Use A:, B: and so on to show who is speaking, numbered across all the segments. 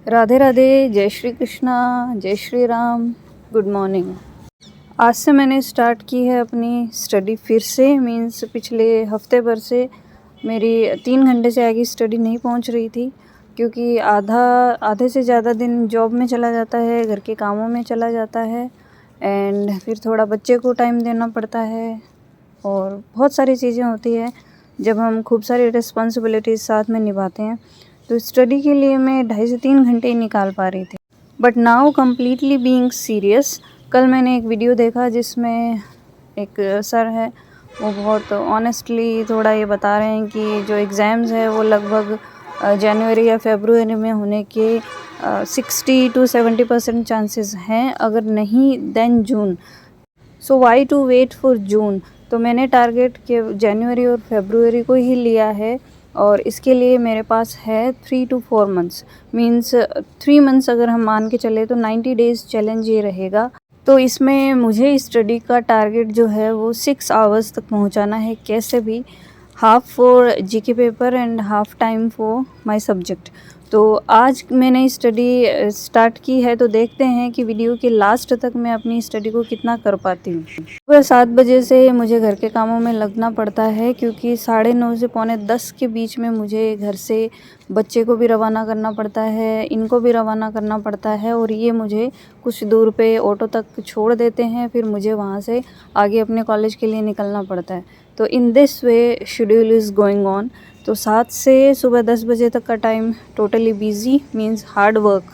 A: राधे राधे, जय श्री कृष्णा, जय Shri Ram, good morning. आज से मैंने स्टार्ट की है अपनी स्टडी फिर से। मीन्स पिछले हफ्ते भर से मेरी 3 घंटे से आगे स्टडी नहीं पहुंच रही थी, क्योंकि आधे से ज़्यादा दिन जॉब में चला जाता है, घर के कामों में चला जाता है, एंड फिर थोड़ा बच्चे को टाइम देना पड़ता है और बहुत सारी चीज़ें होती है जब हम खूब सारी रिस्पॉन्सिबिलिटीज़ साथ में निभाते हैं। तो स्टडी के लिए मैं 2.5 से 3 घंटे ही निकाल पा रही थी। But now completely being serious. कल मैंने एक वीडियो देखा जिसमें एक सर है, वो बहुत ऑनेस्टली थोड़ा ये बता रहे हैं कि जो एग्ज़ाम्स है वो लगभग जनवरी या फरवरी में होने के 60 to 70% चांसेस हैं, अगर नहीं then June. So why to wait for June. तो मैंने टारगेट के जनवरी और फरवरी को ही लिया है, और इसके लिए मेरे पास है 3 to 4 मंथ्स। मीन्स 3 मंथ्स अगर हम मान के चले तो 90 डेज़ चैलेंज ये रहेगा। तो इसमें मुझे स्टडी का टारगेट जो है वो 6 आवर्स तक पहुंचाना है, कैसे भी, half for GK paper and half time for my subject. तो आज मैंने स्टडी स्टार्ट की है, तो देखते हैं कि वीडियो के लास्ट तक मैं अपनी स्टडी को कितना कर पाती हूँ। सुबह 7 बजे से मुझे घर के कामों में लगना पड़ता है, क्योंकि 9:30 से 9:45 के बीच में मुझे घर से बच्चे को भी रवाना करना पड़ता है, इनको भी रवाना करना पड़ता है, और ये मुझे कुछ दूर पे ऑटो तक छोड़ देते हैं, फिर मुझे वहाँ से आगे अपने कॉलेज के लिए निकलना पड़ता है। तो in this way schedule is going on. तो 7 से सुबह 10 बजे तक का time totally busy, means hard work,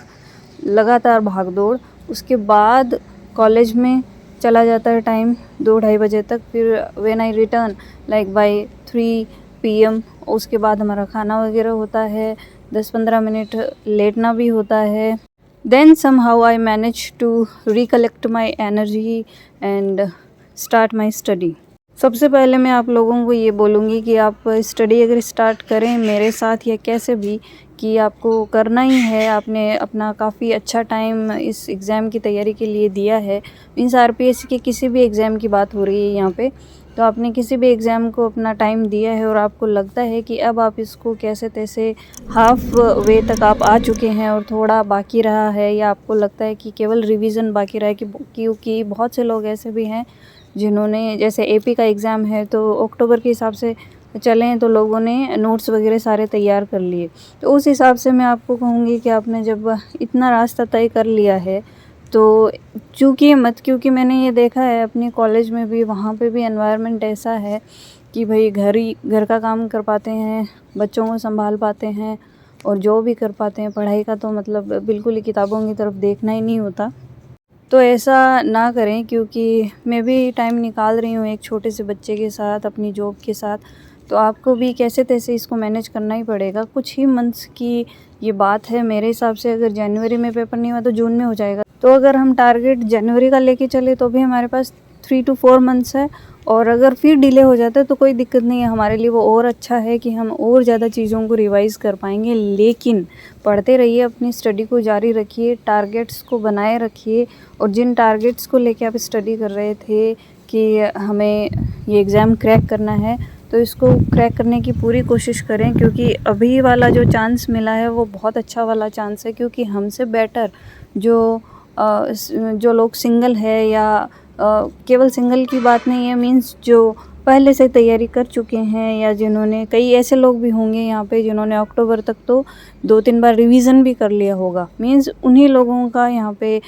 A: लगातार भाग दौड़। उसके बाद कॉलेज में चला जाता है टाइम 2-2:30 बजे तक। फिर when I return like by 3 PM, उसके बाद हमारा खाना वगैरह होता है, 10-15 मिनट लेटना भी होता है। Then somehow I manage to recollect my energy and start my study. सबसे पहले मैं आप लोगों को ये बोलूँगी कि आप स्टडी अगर स्टार्ट करें मेरे साथ या कैसे भी, कि आपको करना ही है। आपने अपना काफ़ी अच्छा टाइम इस एग्ज़ाम की तैयारी के लिए दिया है। मीन्स RPSC के किसी भी एग्ज़ाम की बात हो रही है यहाँ पे। तो आपने किसी भी एग्ज़ाम को अपना टाइम दिया है और आपको लगता है कि अब आप इसको कैसे तैसे हाफ वे तक आप आ चुके हैं और थोड़ा बाकी रहा है, या आपको लगता है कि केवल रिवीजन बाकी रहा है, क्योंकि बहुत से लोग ऐसे भी हैं जिन्होंने, जैसे AP का एग्ज़ाम है तो अक्टूबर के हिसाब से चलें तो लोगों ने नोट्स वगैरह सारे तैयार कर लिए। तो उस हिसाब से मैं आपको कहूँगी कि आपने जब इतना रास्ता तय कर लिया है तो चूकिए मत, क्योंकि मैंने ये देखा है अपने कॉलेज में भी, वहाँ पे भी एनवायरनमेंट ऐसा है कि भाई घर का काम कर पाते हैं, बच्चों को संभाल पाते हैं, और जो भी कर पाते हैं पढ़ाई का तो मतलब बिल्कुल ही किताबों की तरफ देखना ही नहीं होता। तो ऐसा ना करें, क्योंकि मैं भी टाइम निकाल रही हूँ एक छोटे से बच्चे के साथ, अपनी जॉब के साथ। तो आपको भी कैसे तैसे इसको मैनेज करना ही पड़ेगा। कुछ ही मंथ्स की ये बात है मेरे हिसाब से। अगर जनवरी में पेपर नहीं हुआ तो जून में हो जाएगा। तो अगर हम टारगेट जनवरी का लेके चले तो भी हमारे पास 3 to 4 मंथ्स है, और अगर फिर डिले हो जाता है तो कोई दिक्कत नहीं है हमारे लिए। वो और अच्छा है कि हम और ज़्यादा चीज़ों को रिवाइज़ कर पाएंगे। लेकिन पढ़ते रहिए, अपनी स्टडी को जारी रखिए, टारगेट्स को बनाए रखिए। और जिन टारगेट्स को लेके आप स्टडी कर रहे थे कि हमें ये एग्ज़ाम क्रैक करना है, तो इसको क्रैक करने की पूरी कोशिश करें, क्योंकि अभी वाला जो चांस मिला है वो बहुत अच्छा वाला चांस है। क्योंकि हमसे बेटर जो लोग सिंगल है, या केवल सिंगल की बात नहीं है, मीन्स जो पहले से तैयारी कर चुके हैं, या जिन्होंने, कई ऐसे लोग भी होंगे यहाँ पे जिन्होंने अक्टूबर तक तो 2-3 बार रिवीजन भी कर लिया होगा। मीन्स उन्हीं लोगों का यहाँ पे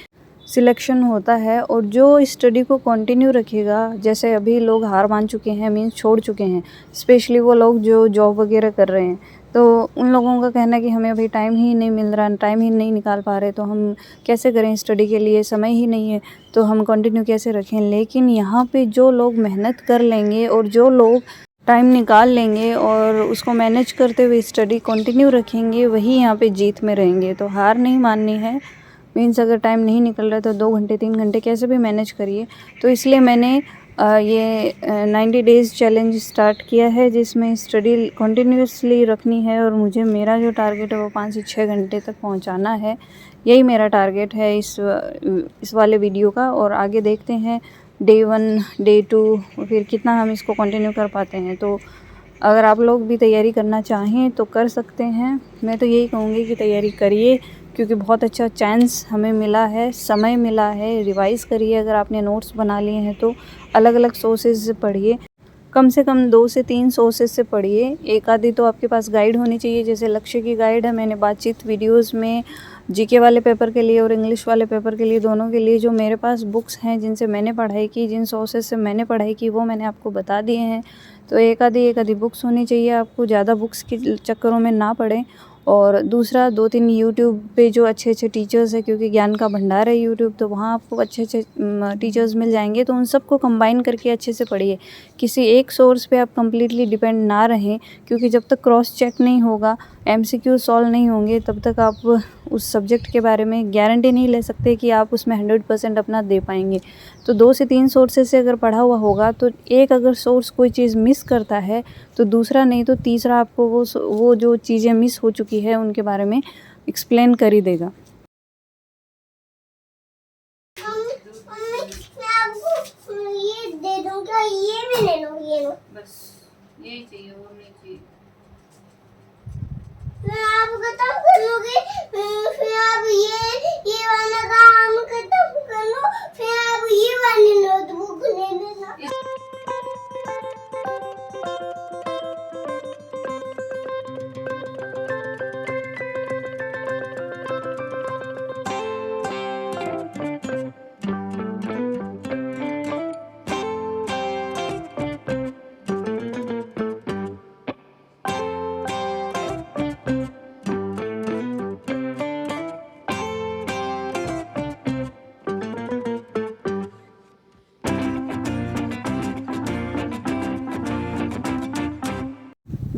A: सिलेक्शन होता है। और जो स्टडी को कंटिन्यू रखेगा, जैसे अभी लोग हार मान चुके हैं, मीन्स छोड़ चुके हैं, स्पेशली वो लोग जो जॉब वगैरह कर रहे हैं, तो उन लोगों का कहना है कि हमें अभी टाइम ही नहीं मिल रहा, टाइम ही नहीं निकाल पा रहे, तो हम कैसे करें, स्टडी के लिए समय ही नहीं है, तो हम कंटिन्यू कैसे रखें। लेकिन यहाँ पे जो लोग मेहनत कर लेंगे और जो लोग टाइम निकाल लेंगे और उसको मैनेज करते हुए स्टडी कंटिन्यू रखेंगे, वही यहाँ पे जीत में रहेंगे। तो हार नहीं माननी है। मीन्स अगर टाइम नहीं निकल रहा है तो 2 घंटे 3 घंटे कैसे भी मैनेज करिए। तो इसलिए मैंने ये 90 डेज़ चैलेंज स्टार्ट किया है, जिसमें स्टडी कंटिन्यूसली रखनी है, और मुझे मेरा जो टारगेट है वो 5 से 6 घंटे तक पहुंचाना है। यही मेरा टारगेट है इस वाले वीडियो का। और आगे देखते हैं डे 1 डे 2 फिर कितना हम इसको कंटिन्यू कर पाते हैं। तो अगर आप लोग भी तैयारी करना चाहें तो कर सकते हैं। मैं तो यही कहूँगी कि तैयारी करिए, क्योंकि बहुत अच्छा चांस हमें मिला है, समय मिला है। रिवाइज़ करिए, अगर आपने नोट्स बना लिए हैं तो अलग अलग सोर्सेज से पढ़िए, कम से कम 2 से 3 सोर्सेज से पढ़िए। एक आधी तो आपके पास गाइड होनी चाहिए, जैसे लक्ष्य की गाइड है। मैंने बातचीत वीडियोस में जीके वाले पेपर के लिए और इंग्लिश वाले पेपर के लिए, दोनों के लिए जो मेरे पास बुक्स हैं जिनसे मैंने पढ़ाई की, जिन सोर्सेज से मैंने पढ़ाई की, वो मैंने आपको बता दिए हैं। तो एक आधी बुक्स होनी चाहिए आपको, ज़्यादा बुक्स के चक्करों में ना पड़ें। और दूसरा 2-3 यूट्यूब पे जो अच्छे अच्छे टीचर्स हैं, क्योंकि ज्ञान का भंडार है यूट्यूब, तो वहाँ आपको अच्छे अच्छे टीचर्स मिल जाएंगे, तो उन सबको कंबाइन करके अच्छे से पढ़िए। किसी एक सोर्स पे आप कम्प्लीटली डिपेंड ना रहें, क्योंकि जब तक क्रॉस चेक नहीं होगा, MCQ सॉल्व नहीं होंगे, तब तक आप उस सब्जेक्ट के बारे में गारंटी नहीं ले सकते कि आप उसमें 100% अपना दे पाएंगे। तो 2 से 3 सोर्सेज से अगर पढ़ा हुआ होगा तो एक अगर सोर्स कोई चीज़ मिस करता है तो दूसरा नहीं तो तीसरा आपको वो जो चीज़ें मिस हो चुकी है उनके बारे में एक्सप्लेन कर ही देगा।
B: ये दे दूं क्या? ये भी ले लो, ये लो।
A: बस यही चाहिए और नहीं चाहिए।
B: फिर आप खत्म कर लोगे, फिर आप ये वाला काम खत्म कर लो, फिर आप ये वाली नोटबुक ले लेना।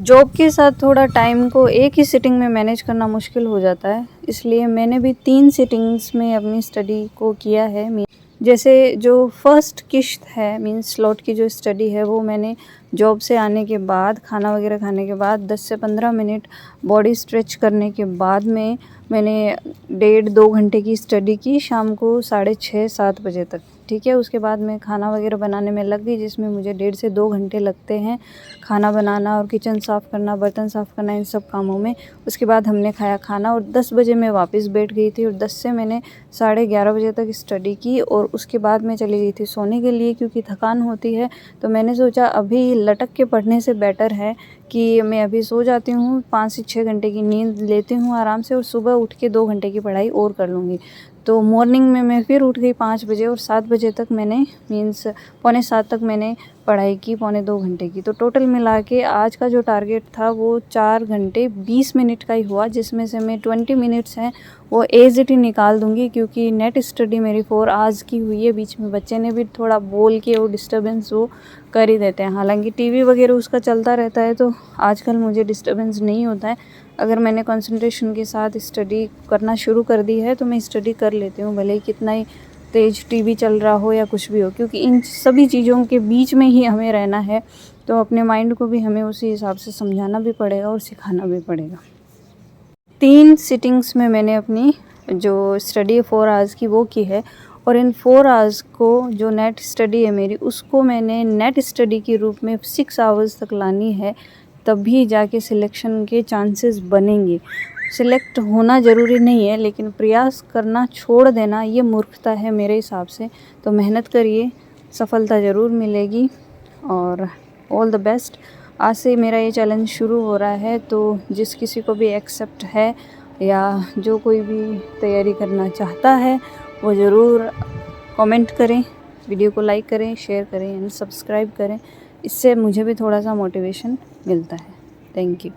A: जॉब के साथ थोड़ा टाइम को एक ही सिटिंग में मैनेज करना मुश्किल हो जाता है, इसलिए मैंने भी 3 सिटिंग्स में अपनी स्टडी को किया है। जैसे जो फर्स्ट किश्त है, मीन्स स्लॉट की जो स्टडी है, वो मैंने जॉब से आने के बाद, खाना वगैरह खाने के बाद 10 से 15 मिनट बॉडी स्ट्रेच करने के बाद में मैंने 1.5-2 घंटे की स्टडी की, शाम को 6:30-7 बजे तक। ठीक है, उसके बाद मैं खाना वगैरह बनाने में लग गई, जिसमें मुझे 1.5 से 2 घंटे लगते हैं खाना बनाना और किचन साफ़ करना, बर्तन साफ़ करना, इन सब कामों में। उसके बाद हमने खाया खाना और 10 बजे मैं वापस बैठ गई थी और 10 से मैंने 11:30 बजे तक स्टडी की और उसके बाद मैं चली गई थी सोने के लिए, क्योंकि थकान होती है। तो मैंने सोचा अभी लटक के पढ़ने से बेटर है कि मैं अभी सो जाती हूँ, 5 से 6 घंटे की नींद लेती हूँ आराम से और सुबह उठ के 2 घंटे की पढ़ाई और कर लूँगी। तो मॉर्निंग में मैं फिर उठ गई 5 बजे और 7 बजे तक मैंने, मीन्स 6:45 तक मैंने पढ़ाई की, 2.25 घंटे की। तो टोटल मिला के आज का जो टारगेट था वो 4 घंटे 20 मिनट का ही हुआ, जिसमें से मैं 20 मिनट्स हैं वो एज इट ही निकाल दूँगी, क्योंकि नेट स्टडी मेरी 4 आवर्स की हुई है। बीच में बच्चे ने भी थोड़ा बोल के वो डिस्टर्बेंस वो कर ही देते हैं, हालांकि टीवी वगैरह उसका चलता रहता है, तो आजकल मुझे डिस्टर्बेंस नहीं होता है। अगर मैंने कंसंट्रेशन के साथ स्टडी करना शुरू कर दी है तो मैं स्टडी कर लेती हूँ, भले ही कितना ही तेज़ टीवी चल रहा हो या कुछ भी हो, क्योंकि इन सभी चीज़ों के बीच में ही हमें रहना है। तो अपने माइंड को भी हमें उसी हिसाब से समझाना भी पड़ेगा और सिखाना भी पड़ेगा। 3 सिटिंग्स में मैंने अपनी जो स्टडी है 4 आवर्स की वो की है, और इन 4 आवर्स को जो नेट स्टडी है मेरी, उसको मैंने नेट स्टडी के रूप में 6 आवर्स तक लानी है, तभी जाके सिलेक्शन के चांसेस बनेंगे। सिलेक्ट होना ज़रूरी नहीं है, लेकिन प्रयास करना छोड़ देना ये मूर्खता है मेरे हिसाब से। तो मेहनत करिए, सफलता ज़रूर मिलेगी और ऑल द बेस्ट। आज से मेरा ये चैलेंज शुरू हो रहा है, तो जिस किसी को भी एक्सेप्ट है या जो कोई भी तैयारी करना चाहता है वो ज़रूर कमेंट करें, वीडियो को लाइक करें, शेयर करें एंड सब्सक्राइब करें। इससे मुझे भी थोड़ा सा मोटिवेशन मिलता है। Thank you.